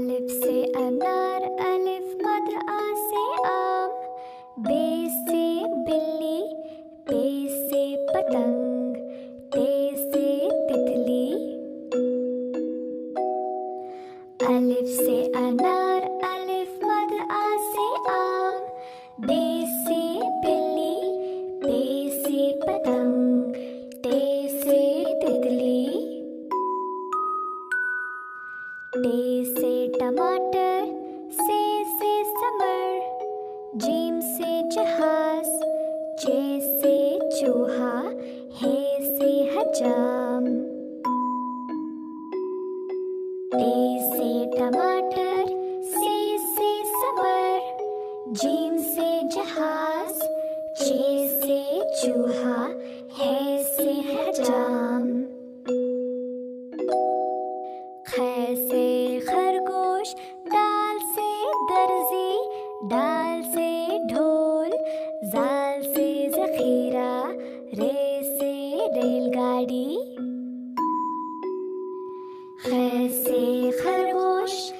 अलिफ से अनार, अलिफ मद आ से आम, बे से बिल्ली, पे से पतंग, ते से तितली। अलिफ से अनार, अलिफ मद आ से आम, बे से बिल्ली, पे से पतंग, ते से तितली। टे से टमाटर, से समर, जीम से जहाज, चे से चूहा, हे से हजाम। टे से टमाटर, से समर, जीम से जहाज, चे से चूहा, हे से हजाम। खे से खरगोश, दाल से दर्जी, डाल से ढोल, जाल से ज़ख़ीरा, रे से रेलगाड़ी। खे से खरगोश,